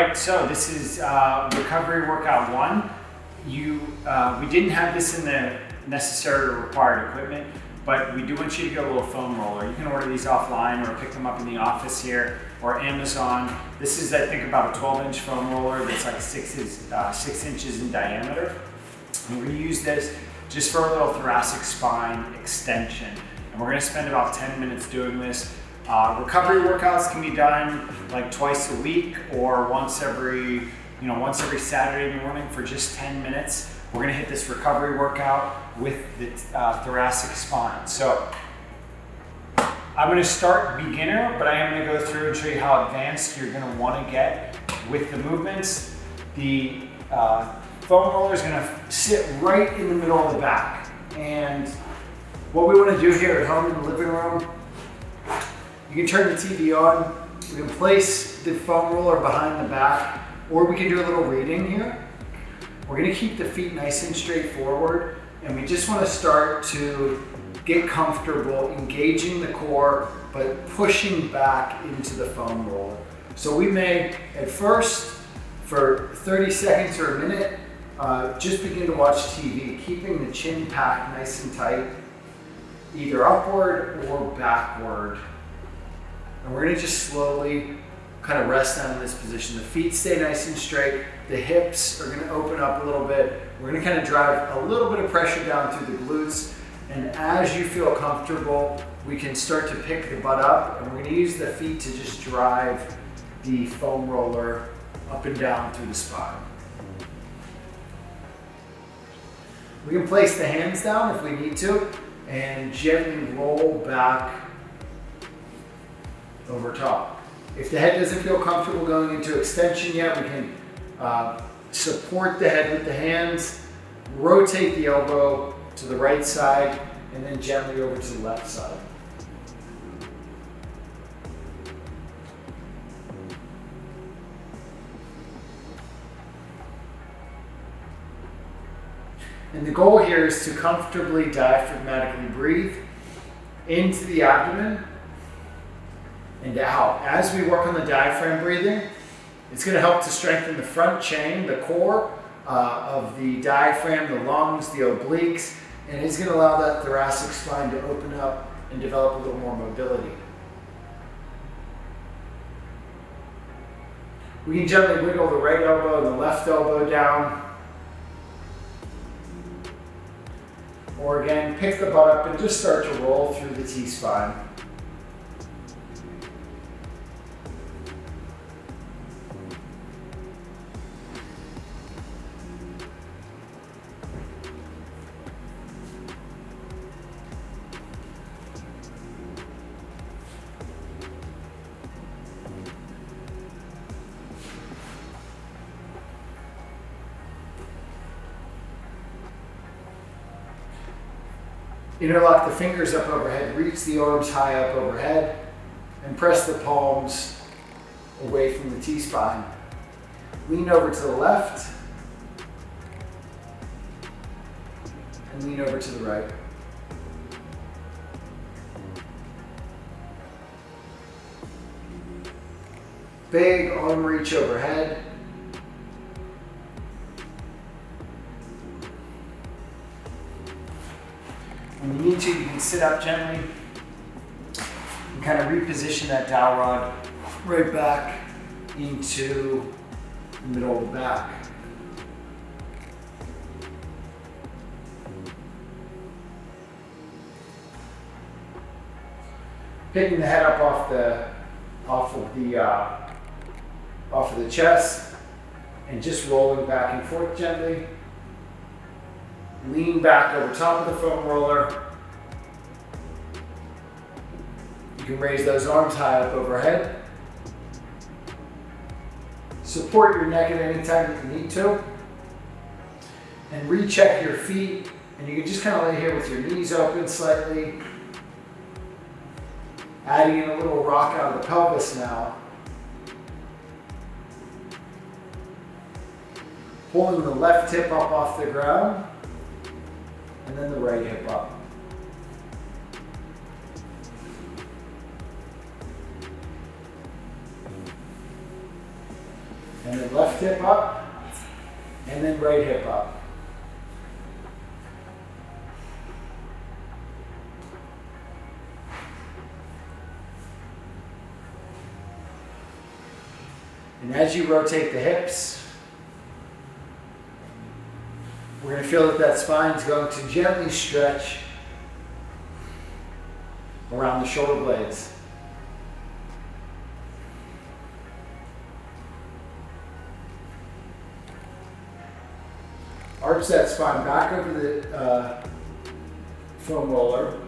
right, so this is recovery workout 1. We didn't have this in the necessary or required equipment, but we do want you to get a little foam roller. You can order these offline or pick them up in the office here or Amazon. This is, I think, about a 12-inch foam roller that's like 6 inches in diameter. And we're going to use this just for a little thoracic spine extension. And we're going to spend about 10 minutes doing this. Recovery workouts can be done like twice a week or once every Saturday morning for just 10 minutes. We're going to hit this recovery workout with the thoracic spine. So I'm going to start beginner, but I am going to go through and show you how advanced you're going to want to get with the movements. The foam roller is going to sit right in the middle of the back. And what we want to do here at home in the living room, you can turn the TV on, we can place the foam roller behind the back, or we can do a little reading here. We're going to keep the feet nice and straight forward, and we just want to start to get comfortable engaging the core, but pushing back into the foam roller. So we may, at first, for 30 seconds or a minute, just begin to watch TV, keeping the chin packed nice and tight, either upward or backward. And we're going to just slowly kind of rest down in this position. The feet stay nice and straight. The hips are going to open up a little bit. We're going to kind of drive a little bit of pressure down through the glutes. And as you feel comfortable, we can start to pick the butt up. And we're going to use the feet to just drive the foam roller up and down through the spine. We can place the hands down if we need to and gently roll back over top. If the head doesn't feel comfortable going into extension yet, we can support the head with the hands, rotate the elbow to the right side, and then gently over to the left side. And the goal here is to comfortably diaphragmatically breathe into the abdomen and out. As we work on the diaphragm breathing, it's going to help to strengthen the front chain, the core of the diaphragm, the lungs, the obliques, and it's going to allow that thoracic spine to open up and develop a little more mobility. We can gently wiggle the right elbow and the left elbow down. Or again, pick the butt up and just start to roll through the T-spine. Interlock the fingers up overhead, reach the arms high up overhead, and press the palms away from the T-spine. Lean over to the left, and lean over to the right. Big arm reach overhead. When you need to, you can sit up gently and kind of reposition that dowel rod right back into the middle of the back. Picking the head up off of the chest and just rolling back and forth gently. Lean back over top of the foam roller. You can raise those arms high up overhead. Support your neck at any time that you need to. And recheck your feet. And you can just kind of lay here with your knees open slightly. Adding in a little rock out of the pelvis now. Pulling the left hip up off the ground. And then the right hip up. and then left hip up, and then right hip up. And as you rotate the hips, we're going to feel that that spine is going to gently stretch around the shoulder blades. Arch that spine back over the foam roller.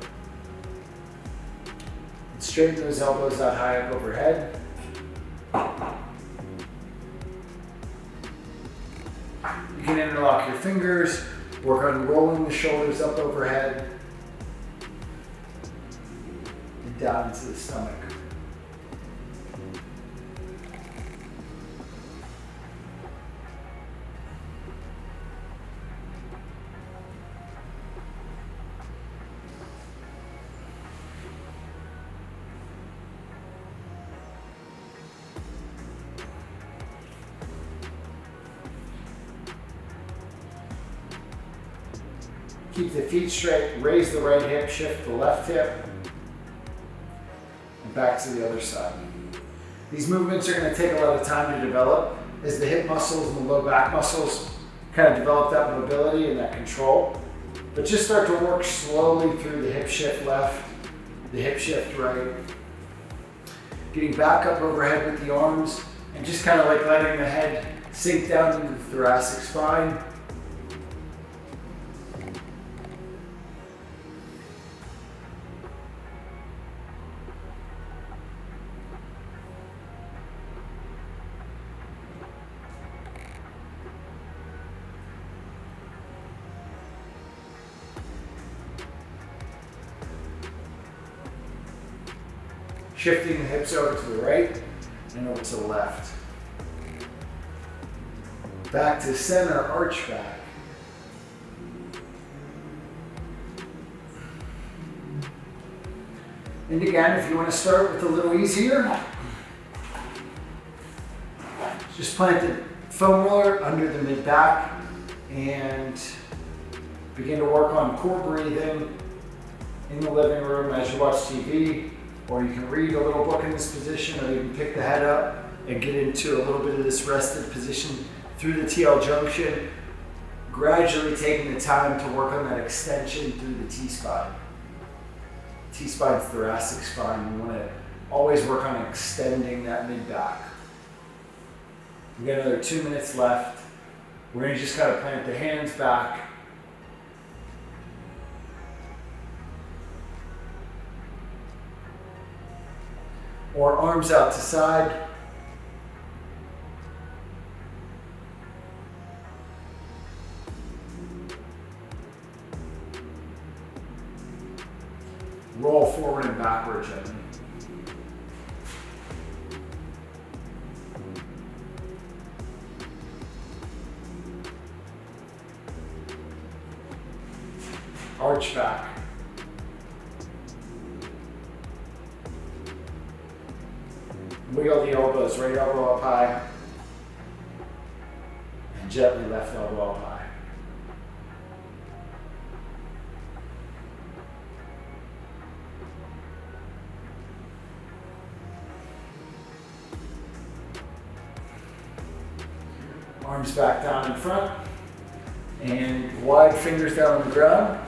And straighten those elbows out high up overhead. You can interlock your fingers, work on rolling the shoulders up overhead and down into the stomach. Keep the feet straight, raise the right hip, shift the left hip, and back to the other side. These movements are going to take a lot of time to develop as the hip muscles and the low back muscles kind of develop that mobility and that control. But just start to work slowly through the hip shift left, the hip shift right. Getting back up overhead with the arms and just kind of like letting the head sink down into the thoracic spine. Shifting the hips over to the right and over to the left. Back to center, arch back. And again, if you want to start with a little easier, just plant the foam roller under the mid back and begin to work on core breathing in the living room as you watch TV. Or you can read a little book in this position, or you can pick the head up and get into a little bit of this rested position through the TL junction, gradually taking the time to work on that extension through the T-spine. T-spine's thoracic spine. You want to always work on extending that mid-back. We've got another 2 minutes left. We're going to just kind of plant the hands back. Or arms out to side. Roll forward and backward gently. Arch back. Wiggle the elbows, right elbow up high, and gently left elbow up high. Arms back down in front, and wide fingers down on the ground.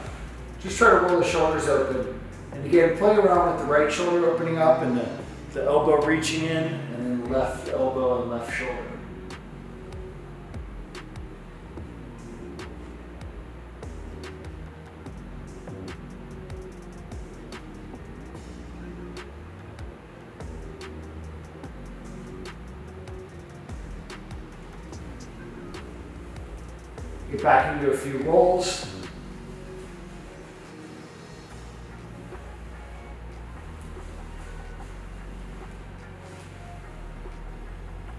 Just try to roll the shoulders open. And again, play around with the right shoulder opening up and the elbow reaching in, and then left elbow and left shoulder. Get back into a few rolls.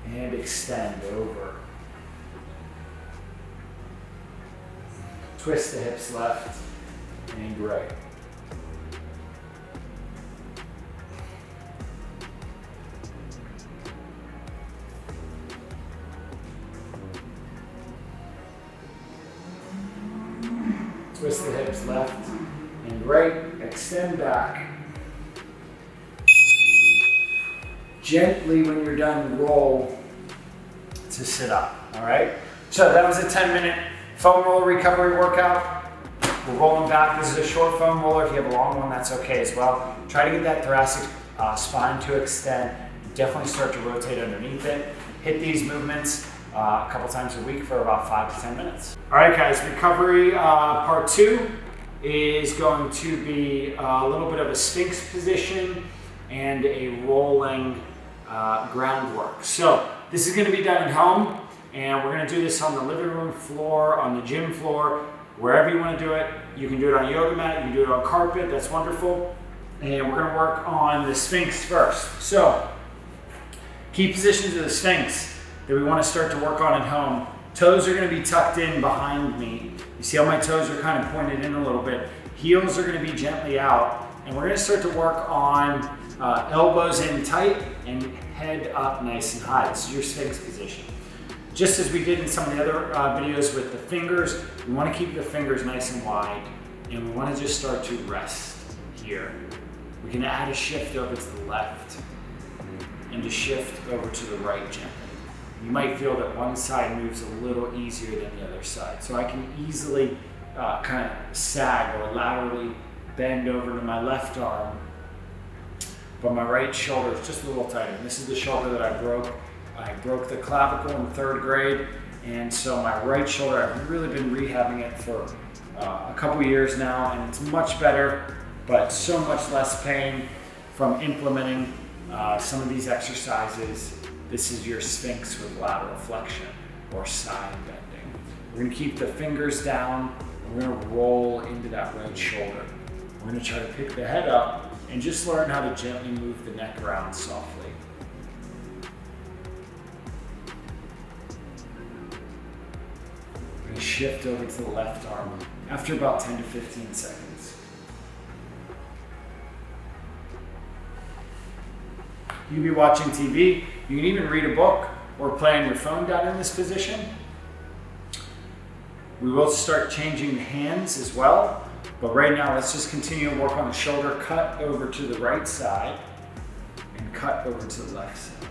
And extend over. Twist the hips left and right. twist the hips left and right, extend back. Gently, when you're done, roll to sit up, all right? So that was a 10-minute foam roller recovery workout. We're rolling back. This is a short foam roller. If you have a long one, that's okay as well. Try to get that thoracic spine to extend. Definitely start to rotate underneath it. Hit these movements a couple times a week for about 5 to 10 minutes. All right, guys, recovery part 2 is going to be a little bit of a Sphinx position and a rolling groundwork. So this is going to be done at home, and we're going to do this on the living room floor, on the gym floor, wherever you want to do it. You can do it on a yoga mat, you can do it on carpet, that's wonderful. And we're going to work on the Sphinx first. So key positions of the Sphinx that we want to start to work on at home. Toes are going to be tucked in behind me. You see how my toes are kind of pointed in a little bit. Heels are going to be gently out. And we're going to start to work on elbows in tight and head up nice and high. This is your Sphinx position. Just as we did in some of the other videos with the fingers, we want to keep the fingers nice and wide, and we want to just start to rest here. We can add a shift over to the left and a shift over to the right gently. You might feel that one side moves a little easier than the other side. So I can easily kind of sag or laterally bend over to my left arm, but my right shoulder is just a little tighter. And this is the shoulder that I broke. I broke the clavicle in 3rd grade, and so my right shoulder, I've really been rehabbing it for a couple years now, and it's much better, but so much less pain from implementing some of these exercises. This is your Sphinx with lateral flexion or side bending. We're going to keep the fingers down, and we're going to roll into that right shoulder. We're going to try to pick the head up and just learn how to gently move the neck around softly. We're going to shift over to the left arm after about 10 to 15 seconds. You can be watching TV, you can even read a book or play on your phone down in this position. We will start changing the hands as well. But right now, let's just continue to work on the shoulder, cut over to the right side and cut over to the left side.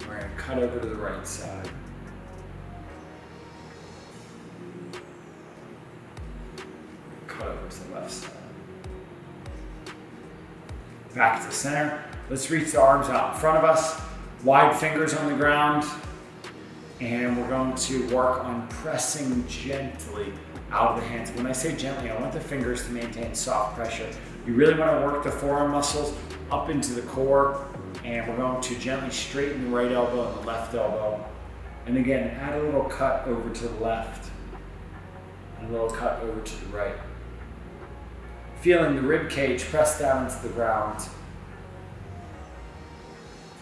We're going to cut over to the right side. Cut over to the left side. Back to center. Let's reach the arms out in front of us, wide fingers on the ground, and we're going to work on pressing gently out of the hands. When I say gently, I want the fingers to maintain soft pressure. You really want to work the forearm muscles up into the core, and we're going to gently straighten the right elbow and the left elbow. And again, add a little cut over to the left and a little cut over to the right. Feeling the rib cage press down into the ground.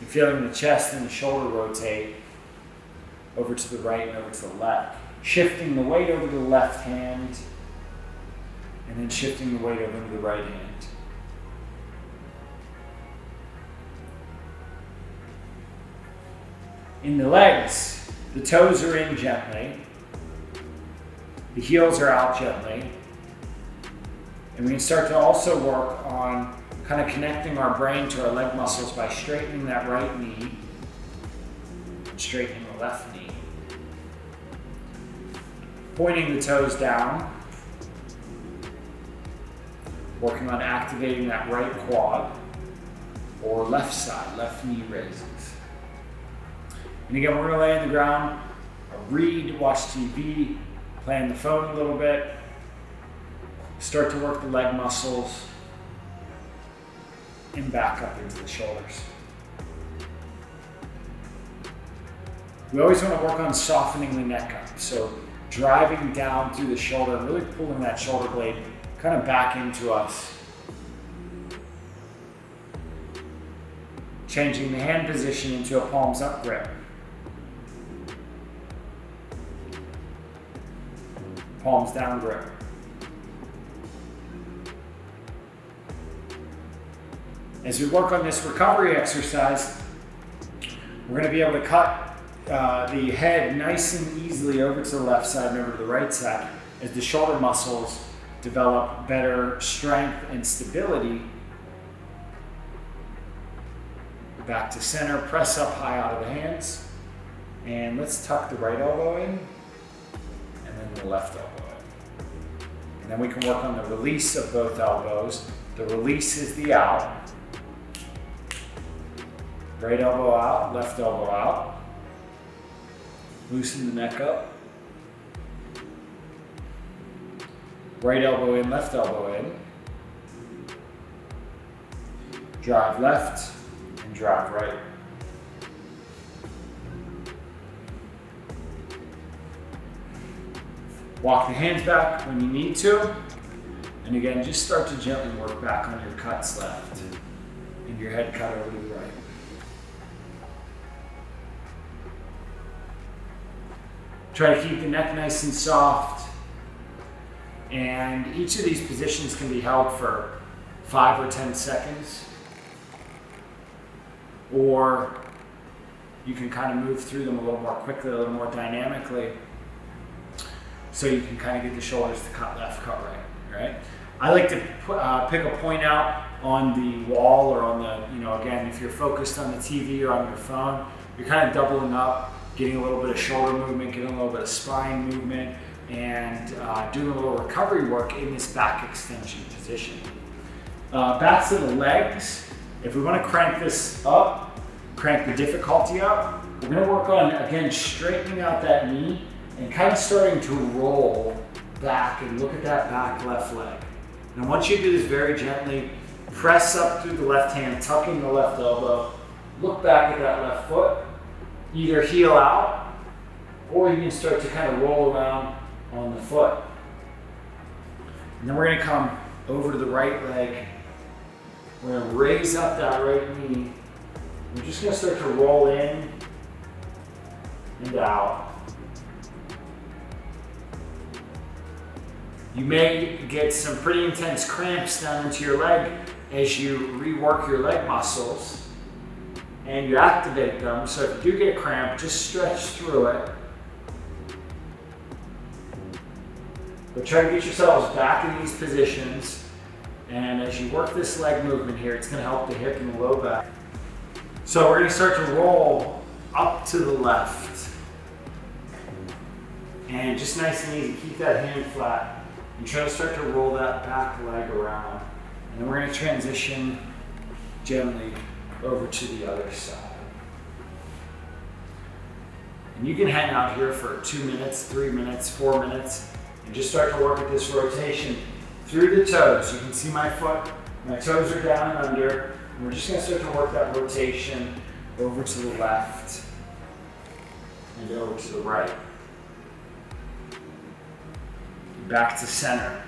You're feeling the chest and the shoulder rotate over to the right and over to the left. Shifting the weight over to the left hand, and then shifting the weight over to the right hand. In the legs, the toes are in gently, the heels are out gently, and we can start to also work on kind of connecting our brain to our leg muscles by straightening that right knee and straightening the left knee. Pointing the toes down, working on activating that right quad or left side, left knee raises. And again, we're gonna lay on the ground, read, watch TV, play on the phone a little bit, start to work the leg muscles, and back up into the shoulders. We always want to work on softening the neck up. So driving down through the shoulder, really pulling that shoulder blade kind of back into us. Changing the hand position into a palms up grip. Palms down grip. As we work on this recovery exercise, we're going to be able to cut the head nice and easily over to the left side and over to the right side. as the shoulder muscles develop better strength and stability. Back to center, press up high out of the hands. And let's tuck the right elbow in, and then the left elbow in. And then we can work on the release of both elbows. The release is the out. Right elbow out, left elbow out. Loosen the neck up. Right elbow in, left elbow in. Drive left and drive right. Walk the hands back when you need to. And again, just start to gently work back on your cuts left and your head cut over to the right. Try to keep the neck nice and soft. And each of these positions can be held for 5 or 10 seconds. Or you can kind of move through them a little more quickly, a little more dynamically. So you can kind of get the shoulders to cut left, cut right? I like to pick a point out on the wall or on the, again, if you're focused on the TV or on your phone, you're kind of doubling up, getting a little bit of shoulder movement, getting a little bit of spine movement, and doing a little recovery work in this back extension position. Back to the legs. If we want to crank this up, crank the difficulty up, we're going to work on, again, straightening out that knee and kind of starting to roll back and look at that back left leg. And I want you to do this very gently. Press up through the left hand, tucking the left elbow. Look back at that left foot. Either heel out, or you can start to kind of roll around on the foot. And then we're going to come over to the right leg. We're going to raise up that right knee. We're just going to start to roll in and out. You may get some pretty intense cramps down into your leg as you rework your leg muscles and you activate them. So if you do get a cramp, just stretch through it. But try to get yourselves back in these positions. And as you work this leg movement here, it's going to help the hip and the low back. So we're going to start to roll up to the left. And just nice and easy, keep that hand flat. And try to start to roll that back leg around. And then we're going to transition gently over to the other side. And you can hang out here for 2 minutes, 3 minutes, 4 minutes, and just start to work at this rotation through the toes. You can see my foot, my toes are down and under. And we're just going to start to work that rotation over to the left and over to the right. Back to center.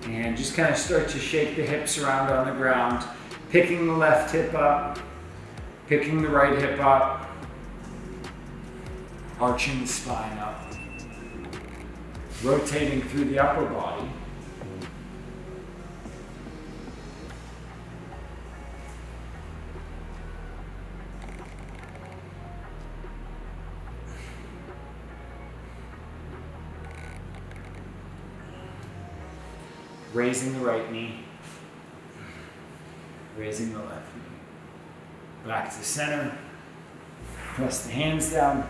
And just kind of start to shake the hips around on the ground, picking the left hip up, picking the right hip up, arching the spine up, rotating through the upper body. Raising the right knee, raising the left knee. Back to center, press the hands down,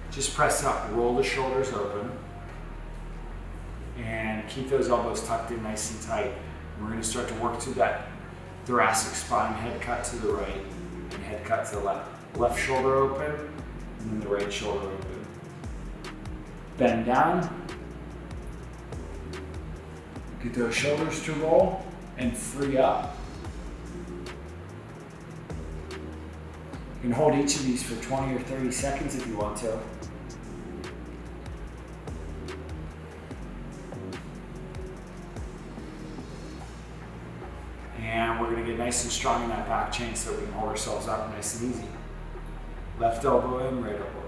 just press up, roll the shoulders open, and keep those elbows tucked in nice and tight. And we're going to start to work through that thoracic spine, head cut to the right, and head cut to the left. Left shoulder open, and then the right shoulder open. Bend down. Get those shoulders to roll and free up. You can hold each of these for 20 or 30 seconds if you want to. And we're going to get nice and strong in that back chain so we can hold ourselves up nice and easy. Left elbow in, right elbow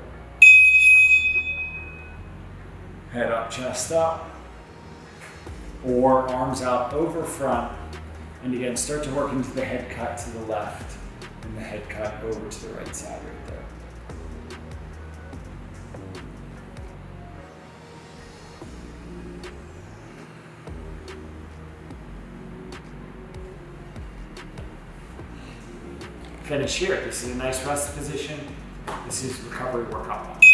in. Head up, chest up. Or arms out over front, and again start to work into the head cut to the left and the head cut over to the right side right there. finish here. This is a nice rest position. This is recovery workout 1.